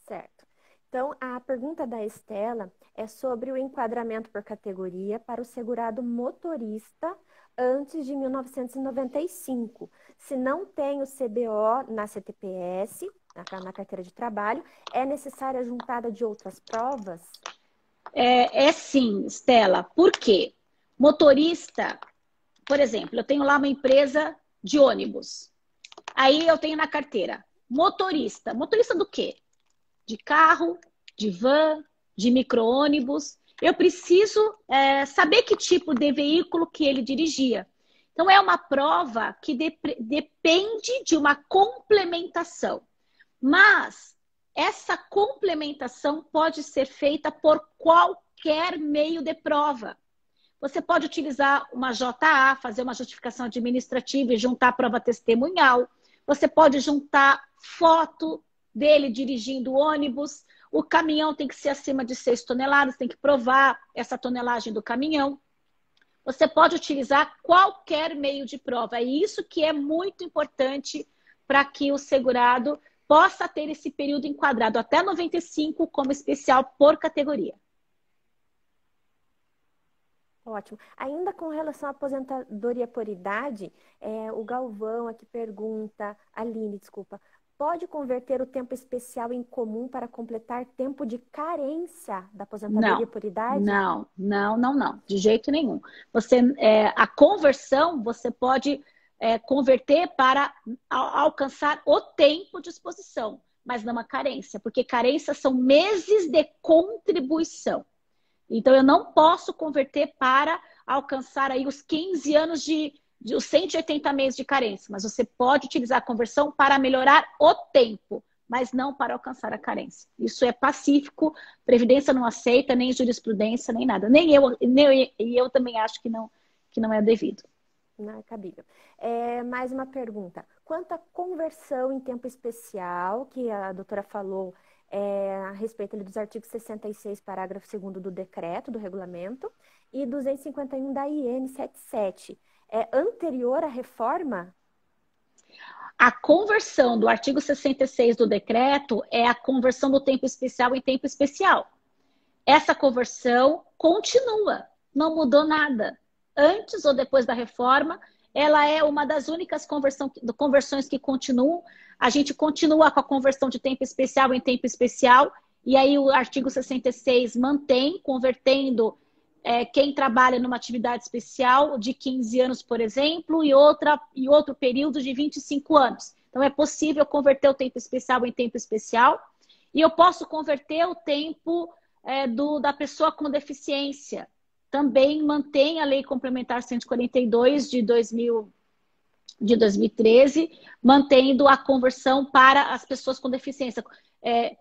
Certo. Então, a pergunta da Estela é sobre o enquadramento por categoria para o segurado motorista antes de 1995. Se não tem o CBO na CTPS, na carteira de trabalho, é necessária a juntada de outras provas? Sim, Estela. Por quê? Motorista, por exemplo, eu tenho lá uma empresa de ônibus. Aí eu tenho na carteira motorista. Motorista do quê? De carro, de van, de micro-ônibus. Eu preciso saber que tipo de veículo que ele dirigia. Então, é uma prova que depende de uma complementação. Mas essa complementação pode ser feita por qualquer meio de prova. Você pode utilizar uma JA, fazer uma justificação administrativa e juntar a prova testemunhal. Você pode juntar foto dele dirigindo o ônibus. O caminhão tem que ser acima de 6 toneladas, tem que provar essa tonelagem do caminhão. Você pode utilizar qualquer meio de prova. É isso que é muito importante para que o segurado possa ter esse período enquadrado até 95 como especial por categoria. Ótimo. Ainda com relação à aposentadoria por idade, o Galvão aqui pergunta, Aline, desculpa, pode converter o tempo especial em comum para completar tempo de carência da aposentadoria por idade? Não. De jeito nenhum. A conversão você pode converter para alcançar o tempo de exposição, mas não a carência, porque carência são meses de contribuição. Então, eu não posso converter para alcançar aí os 15 anos os 180 meses de carência, mas você pode utilizar a conversão para melhorar o tempo, mas não para alcançar a carência. Isso é pacífico, Previdência não aceita, nem jurisprudência, nem nada. Nem eu também acho que não é devido. Não é cabível. Mais uma pergunta. Quanto à conversão em tempo especial, que a doutora falou a respeito ali dos artigos 66, parágrafo 2º do decreto, do regulamento, e 251 da IN 77, é anterior à reforma? A conversão do artigo 66 do decreto é a conversão do tempo especial em tempo especial. Essa conversão continua, não mudou nada. Antes ou depois da reforma, ela é uma das únicas conversões que continuam. A gente continua com a conversão de tempo especial em tempo especial, e aí o artigo 66 mantém, convertendo quem trabalha numa atividade especial de 15 anos, por exemplo, e outro período de 25 anos. Então, é possível converter o tempo especial em tempo especial, e eu posso converter o tempo da pessoa com deficiência. Também mantém a Lei Complementar 142 de 2013, mantendo a conversão para as pessoas com deficiência.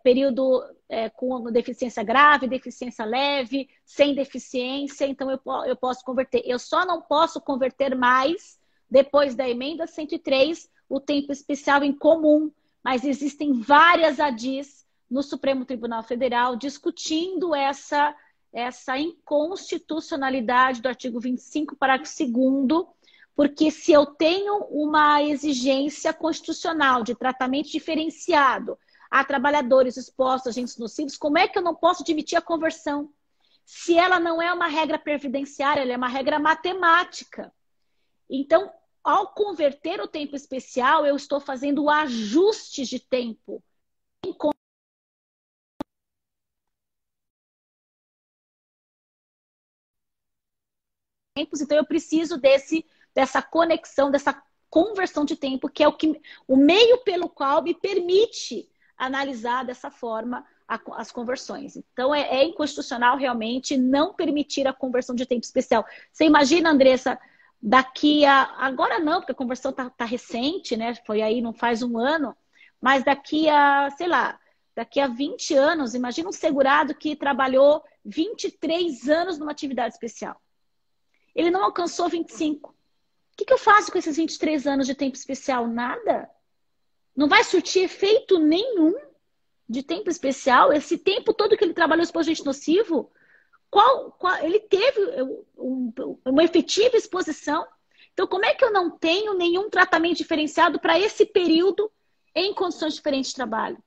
Período com deficiência grave, deficiência leve, sem deficiência, então eu posso converter. Eu só não posso converter mais, depois da emenda 103, o tempo especial em comum, mas existem várias ADIs no Supremo Tribunal Federal discutindo essa inconstitucionalidade do artigo 25, parágrafo 2º, porque se eu tenho uma exigência constitucional de tratamento diferenciado a trabalhadores expostos a agentes nocivos, como é que eu não posso admitir a conversão? Se ela não é uma regra previdenciária, ela é uma regra matemática. Então, ao converter o tempo especial, eu estou fazendo ajustes de tempo. Então, eu preciso dessa conexão, dessa conversão de tempo, que é o meio pelo qual me permite analisar dessa forma as conversões. Então, é inconstitucional realmente não permitir a conversão de tempo especial. Você imagina, Andressa, agora não, porque a conversão tá recente, né? Foi aí, não faz um ano, mas daqui a 20 anos, imagina um segurado que trabalhou 23 anos numa atividade especial. Ele não alcançou 25. O que eu faço com esses 23 anos de tempo especial? Nada. Não vai surtir efeito nenhum de tempo especial. Esse tempo todo que ele trabalhou exposto a agente nocivo, ele teve uma efetiva exposição. Então, como é que eu não tenho nenhum tratamento diferenciado para esse período em condições diferentes de trabalho?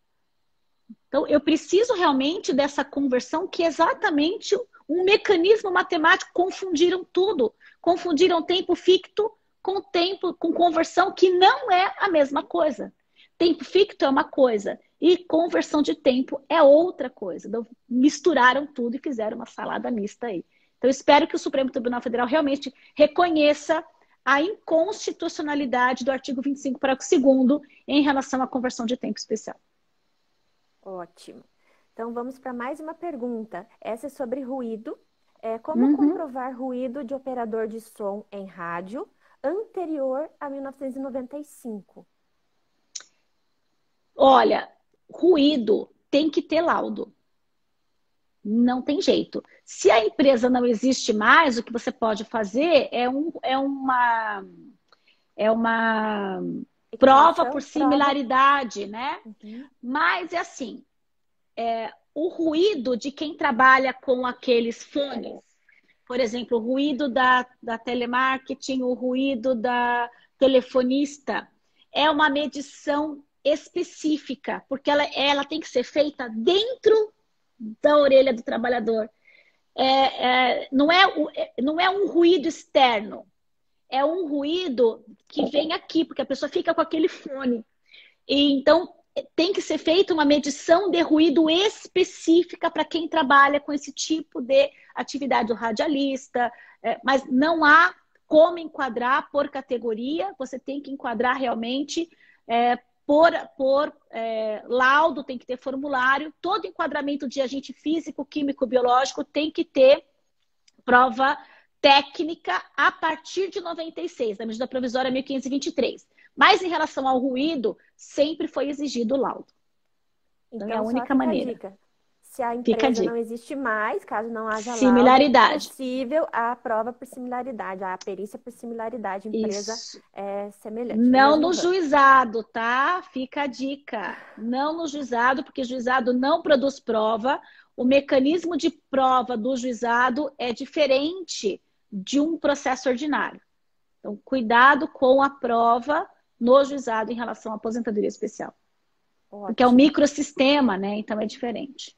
Então, eu preciso realmente dessa conversão, que é exatamente um mecanismo matemático. Confundiram tudo. Confundiram tempo ficto com conversão, que não é a mesma coisa. Tempo ficto é uma coisa e conversão de tempo é outra coisa. Então, misturaram tudo e fizeram uma salada mista aí. Então, espero que o Supremo Tribunal Federal realmente reconheça a inconstitucionalidade do artigo 25, parágrafo 2º, em relação à conversão de tempo especial. Ótimo. Então, vamos para mais uma pergunta. Essa é sobre ruído. Como comprovar ruído de operador de som em rádio anterior a 1995? Olha, ruído tem que ter laudo. Não tem jeito. Se a empresa não existe mais, o que você pode fazer é uma prova por similaridade, né? Mas é assim, o ruído de quem trabalha com aqueles fones, por exemplo, o ruído da telemarketing, o ruído da telefonista, é uma medição específica, porque ela tem que ser feita dentro da orelha do trabalhador. Não é um ruído externo, é um ruído que vem aqui, porque a pessoa fica com aquele fone. E, então, tem que ser feita uma medição de ruído específica para quem trabalha com esse tipo de atividade do radialista, mas não há como enquadrar por categoria, você tem que enquadrar realmente laudo, tem que ter formulário. Todo enquadramento de agente físico, químico, biológico tem que ter prova técnica a partir de 96, da medida provisória 1523. Mas em relação ao ruído, sempre foi exigido o laudo. Então é a única maneira. A dica. Se a empresa não existe mais, caso não haja similaridade, laudo, é possível a prova por similaridade, a perícia por similaridade, empresa semelhante. Não no juizado, tá? Fica a dica. Não no juizado, porque o juizado não produz prova. O mecanismo de prova do juizado é diferente de um processo ordinário. Então, cuidado com a prova no juizado em relação à aposentadoria especial. Ótimo. Porque é um microsistema, né? Então é diferente.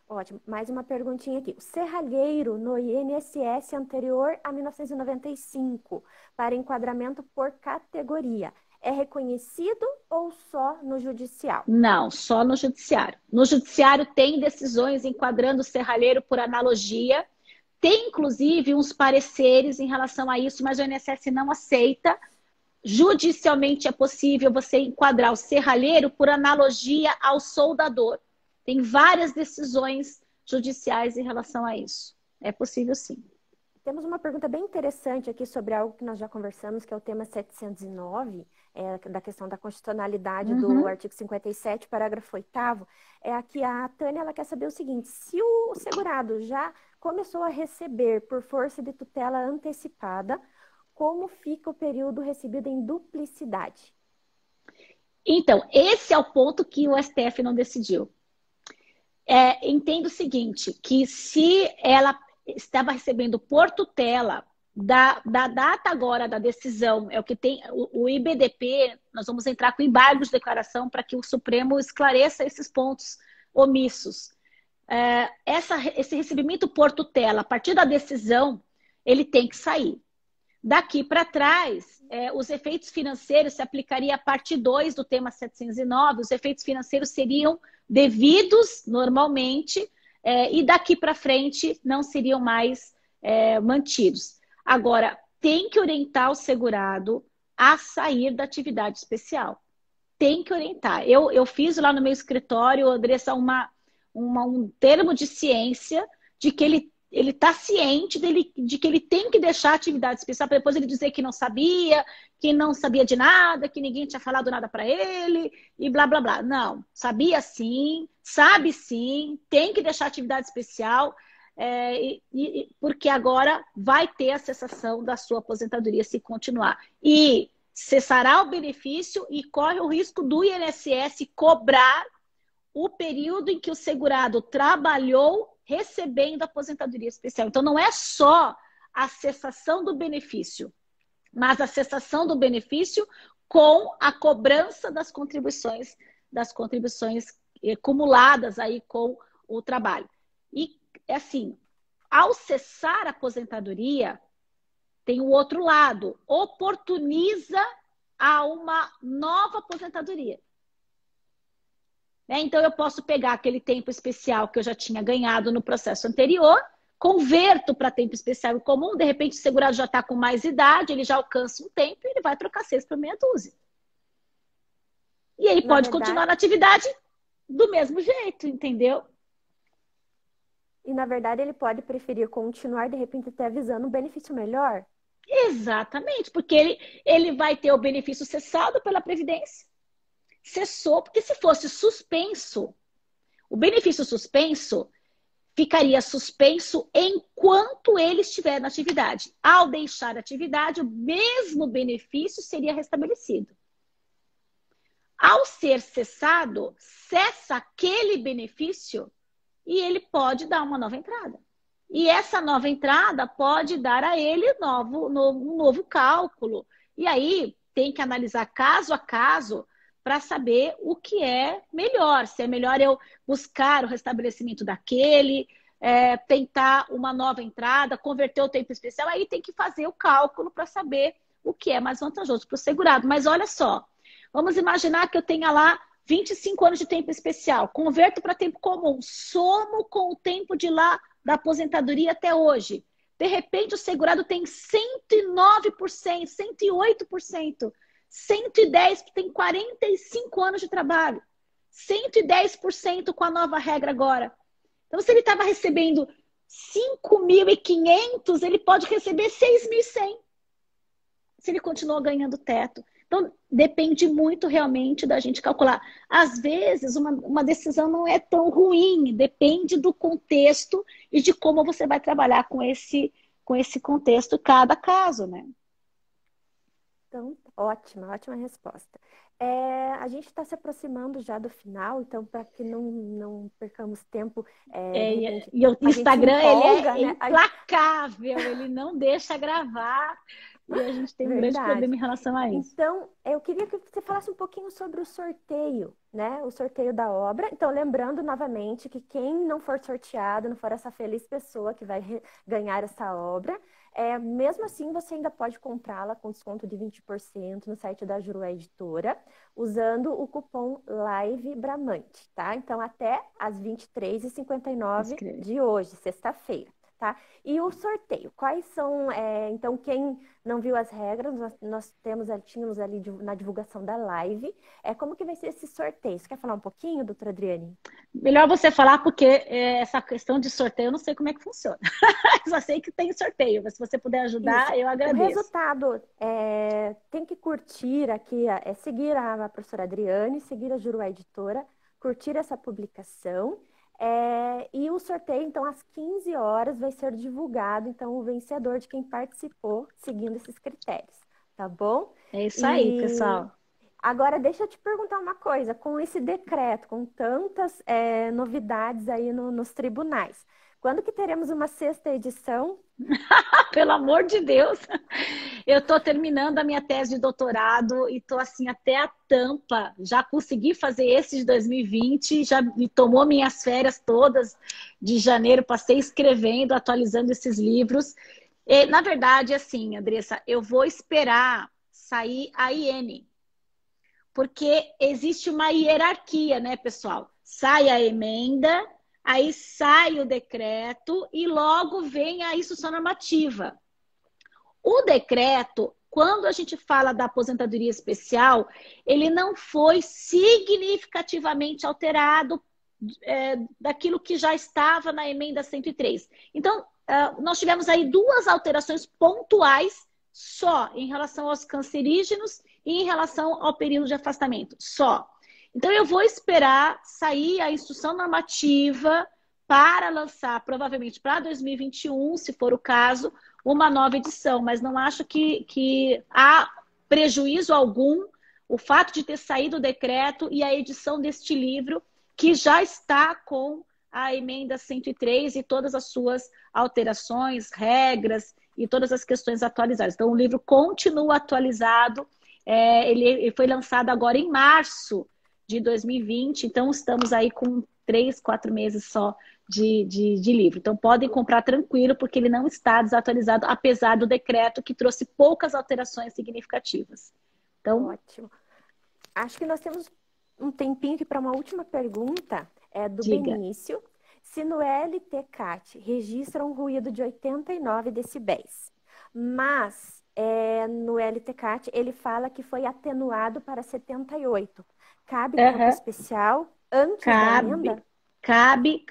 Ótimo. Mais uma perguntinha aqui. O serralheiro no INSS anterior a 1995, para enquadramento por categoria, é reconhecido ou só no judicial? Não, só no judiciário. No judiciário tem decisões enquadrando o serralheiro por analogia. Tem, inclusive, uns pareceres em relação a isso, mas o INSS não aceita. Judicialmente é possível você enquadrar o serralheiro por analogia ao soldador. Tem várias decisões judiciais em relação a isso. É possível, sim. Temos uma pergunta bem interessante aqui sobre algo que nós já conversamos, que é o tema 709, da questão da constitucionalidade do artigo 57, parágrafo 8º. Aqui a Tânia ela quer saber o seguinte: se o segurado já começou a receber por força de tutela antecipada, como fica o período recebido em duplicidade? Então, esse é o ponto que o STF não decidiu. Entendo o seguinte, que se ela estava recebendo por tutela da data agora da decisão, é o que tem o IBDP, nós vamos entrar com embargo de declaração para que o Supremo esclareça esses pontos omissos. Esse recebimento por tutela, a partir da decisão, ele tem que sair. Daqui para trás, os efeitos financeiros se aplicaria a parte 2 do tema 709, os efeitos financeiros seriam devidos normalmente e daqui para frente não seriam mais mantidos. Agora, tem que orientar o segurado a sair da atividade especial. Tem que orientar. Eu fiz lá no meu escritório, Andressa, um termo de ciência de que ele está ciente de que ele tem que deixar a atividade especial para depois ele dizer que não sabia de nada, que ninguém tinha falado nada para ele e blá, blá, blá. Não, sabia sim, sabe sim, tem que deixar a atividade especial porque agora vai ter a cessação da sua aposentadoria se continuar. E cessará o benefício e corre o risco do INSS cobrar o período em que o segurado trabalhou recebendo a aposentadoria especial. Então, não é só a cessação do benefício, mas a cessação do benefício com a cobrança das contribuições acumuladas aí com o trabalho. E, assim, ao cessar a aposentadoria, tem o outro lado, oportuniza a uma nova aposentadoria. Então, eu posso pegar aquele tempo especial que eu já tinha ganhado no processo anterior, converto para tempo especial e comum, de repente o segurado já está com mais idade, ele já alcança um tempo e ele vai trocar 6 por meia dúzia. E ele pode continuar na atividade do mesmo jeito, entendeu? E, na verdade, ele pode preferir continuar, de repente, até visando um benefício melhor? Exatamente, porque ele vai ter o benefício cessado pela Previdência. Cessou, porque se fosse suspenso, o benefício suspenso ficaria suspenso enquanto ele estiver na atividade. Ao deixar a atividade, o mesmo benefício seria restabelecido. Ao ser cessado, cessa aquele benefício e ele pode dar uma nova entrada. E essa nova entrada pode dar a ele um novo cálculo. E aí tem que analisar caso a caso para saber o que é melhor. Se é melhor eu buscar o restabelecimento daquele, tentar uma nova entrada, converter o tempo especial, aí tem que fazer o cálculo para saber o que é mais vantajoso para o segurado. Mas olha só, vamos imaginar que eu tenha lá 25 anos de tempo especial, converto para tempo comum, somo com o tempo de lá da aposentadoria até hoje. De repente o segurado tem 109%, 108%. 110 tem 45 anos de trabalho. 110% com a nova regra agora. Então, se ele estava recebendo 5.500, ele pode receber 6.100. Se ele continua ganhando teto. Então, depende muito realmente da gente calcular. Às vezes, uma decisão não é tão ruim, depende do contexto e de como você vai trabalhar com esse contexto, cada caso, né? Então, ótima resposta. A gente está se aproximando já do final, então, para que não percamos tempo, de repente, e o Instagram, empolga, ele é né? implacável, ele não deixa gravar. E a gente tem um grande problema em relação a isso. Então, eu queria que você falasse um pouquinho sobre o sorteio, né? O sorteio da obra. Então, lembrando novamente que quem não for sorteado, não for essa feliz pessoa que vai ganhar essa obra, mesmo assim, você ainda pode comprá-la com desconto de 20% no site da Jurué Editora, usando o cupom LIVEBRAMANTE, tá? Então, até às 23h59 de hoje, sexta-feira. Tá? E o sorteio, quais são, então quem não viu as regras, nós tínhamos ali na divulgação da live, como que vai ser esse sorteio? Você quer falar um pouquinho, doutora Adriane? Melhor você falar, porque essa questão de sorteio eu não sei como é que funciona. Só sei que tem sorteio, mas se você puder ajudar, Isso. eu agradeço. O resultado, tem que curtir aqui, seguir a professora Adriane, seguir a Juruá Editora, curtir essa publicação. E o sorteio, então, às 15 horas vai ser divulgado, então, o vencedor de quem participou seguindo esses critérios, tá bom? É isso aí, pessoal. Agora, deixa eu te perguntar uma coisa. Com esse decreto, com tantas novidades aí nos tribunais, quando que teremos uma sexta edição? Pelo amor de Deus! Eu estou terminando a minha tese de doutorado e estou assim até a tampa. Já consegui fazer esse de 2020, já me tomou minhas férias todas de janeiro, passei escrevendo, atualizando esses livros. E, na verdade, assim, Andressa, eu vou esperar sair a IN, porque existe uma hierarquia, né, pessoal? Sai a emenda, aí sai o decreto e logo vem a instrução normativa. O decreto, quando a gente fala da aposentadoria especial, ele não foi significativamente alterado daquilo que já estava na emenda 103. Então, nós tivemos aí duas alterações pontuais só em relação aos cancerígenos e em relação ao período de afastamento, só. Então, eu vou esperar sair a instrução normativa para lançar, provavelmente para 2021, se for o caso, uma nova edição, mas não acho que há prejuízo algum o fato de ter saído o decreto e a edição deste livro, que já está com a emenda 103 e todas as suas alterações, regras e todas as questões atualizadas. Então, o livro continua atualizado. Ele foi lançado agora em março de 2020, então estamos aí com 3, 4 meses só de livro. Então, podem comprar tranquilo, porque ele não está desatualizado, apesar do decreto que trouxe poucas alterações significativas. Então, ótimo. Acho que nós temos um tempinho aqui para uma última pergunta, do diga. Benício. Se no LTCAT registra um ruído de 89 decibéis, mas no LTCAT ele fala que foi atenuado para 78. Cabe campo especial antes da emenda? Cabe,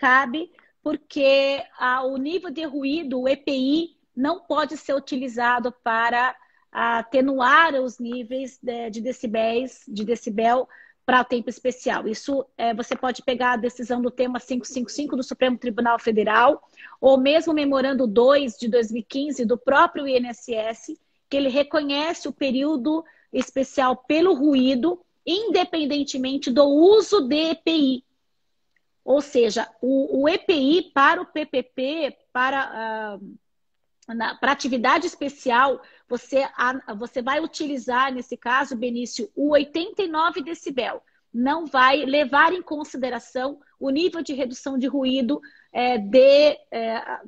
porque o nível de ruído, o EPI, não pode ser utilizado para atenuar os níveis de decibel para o tempo especial. Isso você pode pegar a decisão do tema 555 do Supremo Tribunal Federal, ou mesmo o memorando 2 de 2015 do próprio INSS, que ele reconhece o período especial pelo ruído, independentemente do uso de EPI. Ou seja, o EPI para o PPP, para atividade especial, você vai utilizar, nesse caso, Benício, o 89 decibel. Não vai levar em consideração o nível de redução de ruído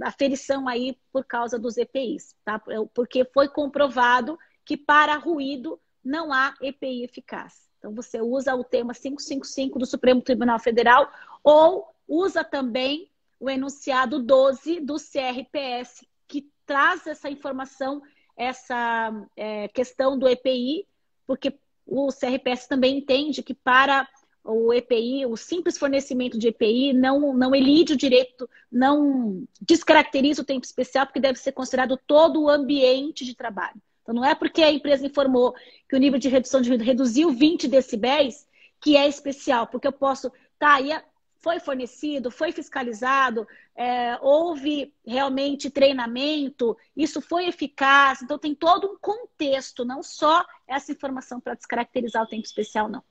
aferição aí por causa dos EPIs, tá? Porque foi comprovado que para ruído não há EPI eficaz. Então, você usa o tema 555 do Supremo Tribunal Federal ou usa também o enunciado 12 do CRPS, que traz essa informação, essa questão do EPI, porque o CRPS também entende que para o EPI, o simples fornecimento de EPI não elide o direito, não descaracteriza o tempo especial, porque deve ser considerado todo o ambiente de trabalho. Então, não é porque a empresa informou que o nível de redução de ruído reduziu 20 decibéis que é especial, porque eu posso... Tá, foi fornecido, foi fiscalizado, houve realmente treinamento, isso foi eficaz. Então, tem todo um contexto, não só essa informação para descaracterizar o tempo especial, não.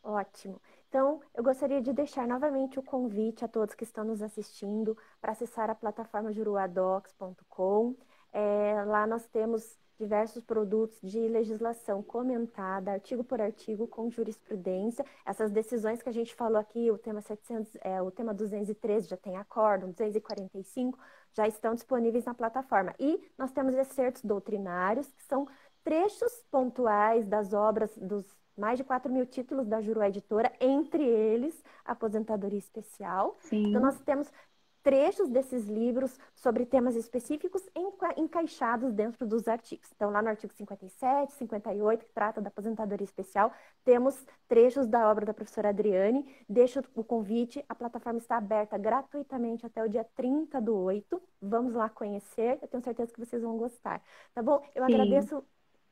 Ótimo. Então, eu gostaria de deixar novamente o convite a todos que estão nos assistindo para acessar a plataforma juruadocs.com. Lá nós temos diversos produtos de legislação comentada, artigo por artigo, com jurisprudência. Essas decisões que a gente falou aqui, o tema 700, o tema 213 já tem acórdão, 245 já estão disponíveis na plataforma. E nós temos excertos doutrinários, que são trechos pontuais das obras dos mais de 4.000 títulos da Juru Editora, entre eles Aposentadoria Especial. Sim. Então, nós temos trechos desses livros sobre temas específicos encaixados dentro dos artigos. Então, lá no artigo 57, 58, que trata da aposentadoria especial, temos trechos da obra da professora Adriane. Deixo o convite, a plataforma está aberta gratuitamente até o dia 30/8. Vamos lá conhecer, eu tenho certeza que vocês vão gostar. Tá bom? Eu Sim. agradeço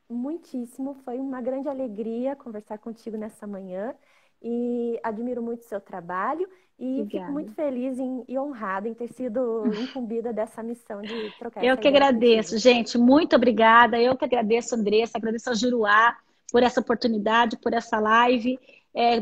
muitíssimo, foi uma grande alegria conversar contigo nessa manhã e admiro muito o seu trabalho e Obrigada. Fico muito feliz e honrada em ter sido incumbida dessa missão de trocar Eu essa que ideia agradeço, contigo. Gente, muito obrigada. Eu que agradeço, Andressa, agradeço a Juruá por essa oportunidade, por essa live.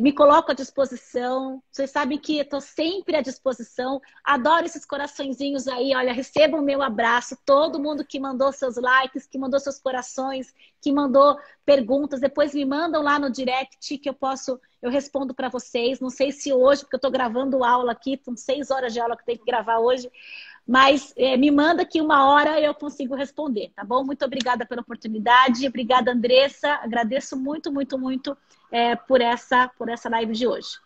Me coloco à disposição. Vocês sabem que estou sempre à disposição. Adoro esses coraçõezinhos aí. Olha, recebam o meu abraço. Todo mundo que mandou seus likes, que mandou seus corações, que mandou perguntas. Depois me mandam lá no direct que eu respondo para vocês. Não sei se hoje, porque eu estou gravando aula aqui, são 6 horas de aula que eu tenho que gravar hoje. Mas me manda que uma hora eu consigo responder, tá bom? Muito obrigada pela oportunidade. Obrigada, Andressa. Agradeço muito, muito, muito por essa live de hoje.